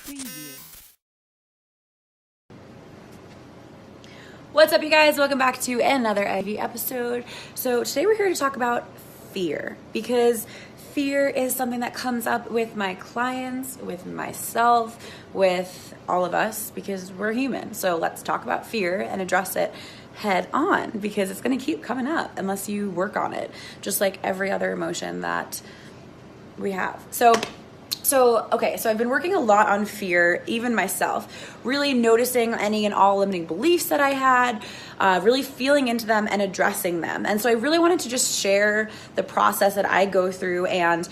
Preview. What's up, you guys? Welcome back to another Ivy episode. So today we're here to talk about fear, because fear is something that comes up with my clients, with myself, with all of us, because we're human. So let's talk about fear and address it head on, because it's going to keep coming up unless you work on it, just like every other emotion that we have. So I've been working a lot on fear, even myself, really noticing any and all limiting beliefs that I had, really feeling into them and addressing them. And so I really wanted to just share the process that I go through and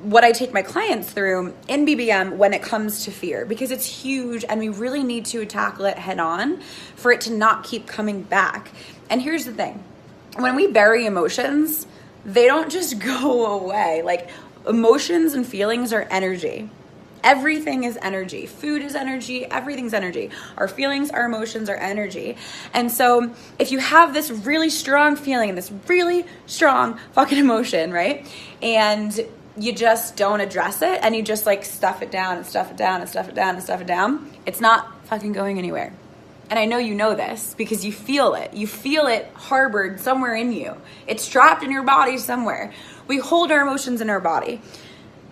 what I take my clients through in BBM when it comes to fear, because it's huge and we really need to tackle it head on for it to not keep coming back. And here's the thing. When we bury emotions, they don't just go away. Like, emotions and feelings are energy. Everything is energy. Food is energy. Everything's energy. Our feelings, our emotions are energy. And so if you have this really strong feeling and this really strong fucking emotion, right? And you just don't address it and you just like stuff it down and stuff it down and stuff it down and stuff it down, it's not fucking going anywhere. And I know you know this because you feel it. You feel it harbored somewhere in you. It's trapped in your body somewhere. We hold our emotions in our body.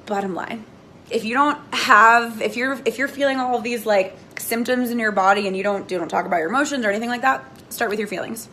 Bottom line, if you're feeling all of these like symptoms in your body and you don't talk about your emotions or anything like that, start with your feelings.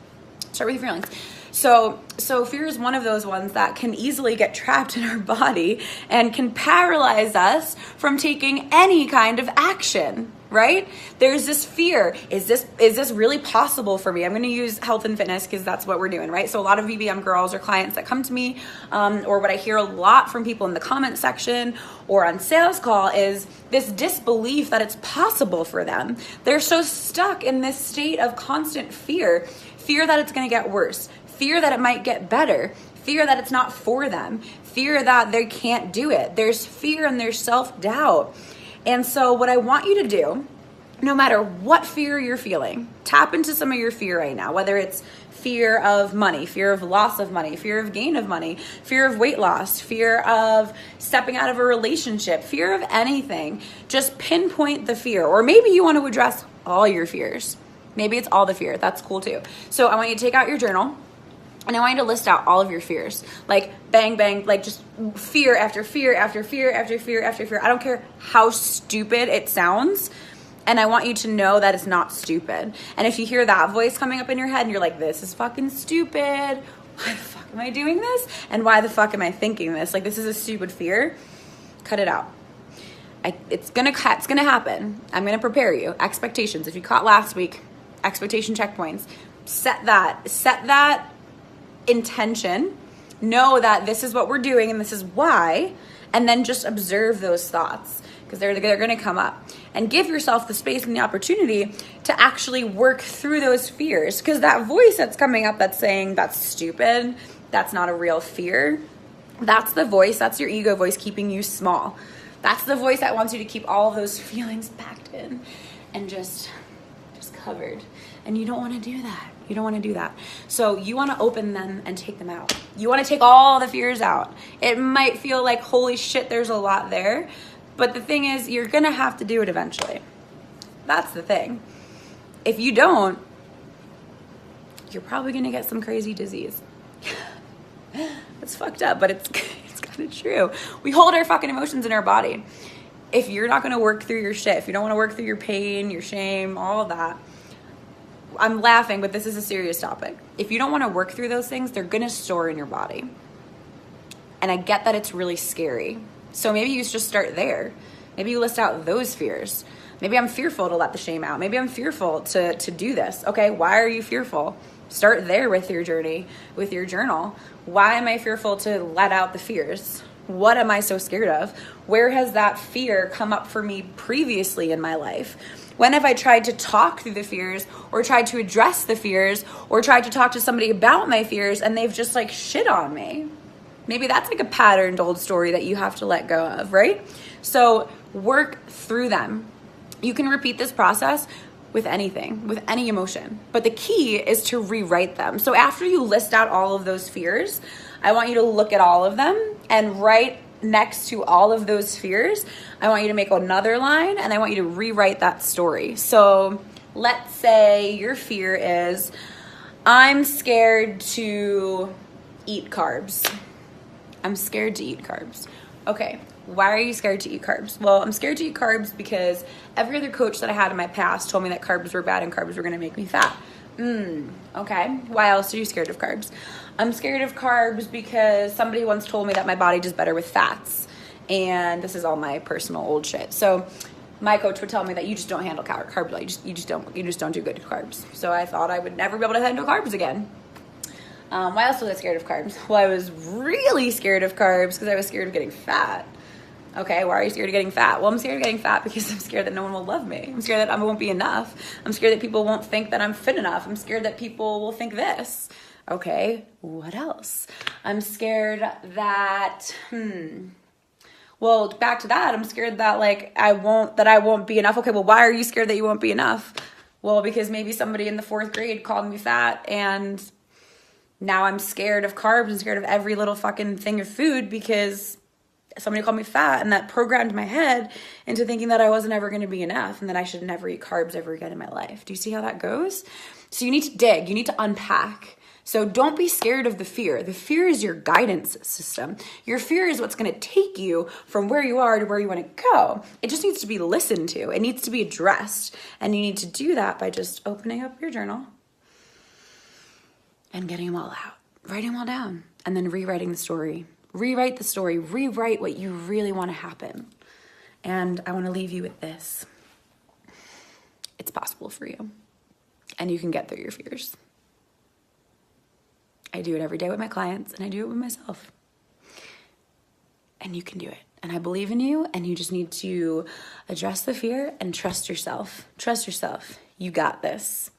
So fear is one of those ones that can easily get trapped in our body and can paralyze us from taking any kind of action, right? There's this fear. Is this really possible for me? I'm going to use health and fitness because that's what we're doing, right? So a lot of BBM girls or clients that come to me, or what I hear a lot from people in the comment section or on sales call is this disbelief that it's possible for them. They're so stuck in this state of constant fear that it's going to get worse, fear that it might get better, fear that it's not for them, fear that they can't do it. There's fear and there's self-doubt. And so what I want you to do, no matter what fear you're feeling, tap into some of your fear right now, whether it's fear of money, fear of loss of money, fear of gain of money, fear of weight loss, fear of stepping out of a relationship, fear of anything. Just pinpoint the fear. Or maybe you want to address all your fears. Maybe it's all the fear. That's cool too. So I want you to take out your journal and I want you to list out all of your fears. Like bang, bang, like just fear after fear after fear after fear after fear. I don't care how stupid it sounds. And I want you to know that it's not stupid. And if you hear that voice coming up in your head and you're like, this is fucking stupid. Why the fuck am I doing this? And why the fuck am I thinking this? Like, this is a stupid fear. Cut it out. It's gonna happen. I'm gonna prepare you. Expectations. If you caught last week, expectation checkpoints. Set that intention. Know that this is what we're doing and this is why. And then just observe those thoughts, because they're going to come up, and give yourself the space and the opportunity to actually work through those fears. Because that voice that's coming up that's saying that's stupid, that's not a real fear, that's the voice, that's your ego voice keeping you small. That's the voice that wants you to keep all of those feelings packed in and just covered. And you don't want to do that. You don't want to do that. So you want to open them and take them out. You want to take all the fears out. It might feel like, holy shit, there's a lot there. But the thing is, you're going to have to do it eventually. That's the thing. If you don't, you're probably going to get some crazy disease. It's fucked up, but it's kind of true. We hold our fucking emotions in our body. If you're not going to work through your shit, if you don't want to work through your pain, your shame, all of that, I'm laughing, but this is a serious topic. If you don't want to work through those things, they're going to store in your body. And I get that it's really scary. So maybe you just start there. Maybe you list out those fears. Maybe I'm fearful to let the shame out. Maybe I'm fearful to do this. Okay, why are you fearful? Start there with your journey, with your journal. Why am I fearful to let out the fears? What am I so scared of? Where has that fear come up for me previously in my life? When have I tried to talk through the fears, or tried to address the fears, or tried to talk to somebody about my fears and they've just like shit on me? Maybe that's like a patterned old story that you have to let go of, right? So work through them. You can repeat this process with anything, with any emotion. But the key is to rewrite them. So after you list out all of those fears, I want you to look at all of them and write next to all of those fears, I want you to make another line and I want you to rewrite that story. So let's say your fear is, I'm scared to eat carbs. I'm scared to eat carbs. Okay, why are you scared to eat carbs? Well, I'm scared to eat carbs because every other coach that I had in my past told me that carbs were bad and carbs were gonna make me fat. Okay, why else are you scared of carbs? I'm scared of carbs because somebody once told me that my body does better with fats. And this is all my personal old shit. So my coach would tell me that you just don't handle carbs well. You just don't do good with carbs. So I thought I would never be able to handle carbs again. Why else was I scared of carbs? Well, I was really scared of carbs because I was scared of getting fat. Okay, why are you scared of getting fat? Well, I'm scared of getting fat because I'm scared that no one will love me. I'm scared that I won't be enough. I'm scared that people won't think that I'm fit enough. I'm scared that people will think this. Okay, what else? I'm scared that, well, back to that, I'm scared that I won't be enough. Okay, well, why are you scared that you won't be enough? Well, because maybe somebody in the 4th grade called me fat and now I'm scared of carbs and scared of every little fucking thing of food because somebody called me fat, and that programmed my head into thinking that I wasn't ever going to be enough and that I should never eat carbs ever again in my life. Do you see how that goes? So you need to dig, you need to unpack. So don't be scared of the fear. The fear is your guidance system. Your fear is what's going to take you from where you are to where you want to go. It just needs to be listened to. It needs to be addressed. And you need to do that by just opening up your journal and getting them all out, writing them all down, and then rewriting the story. Rewrite the story, rewrite what you really want to happen. And I want to leave you with this. It's possible for you. And you can get through your fears. I do it every day with my clients, and I do it with myself. And you can do it. And I believe in you, and you just need to address the fear and trust yourself. Trust yourself. You got this.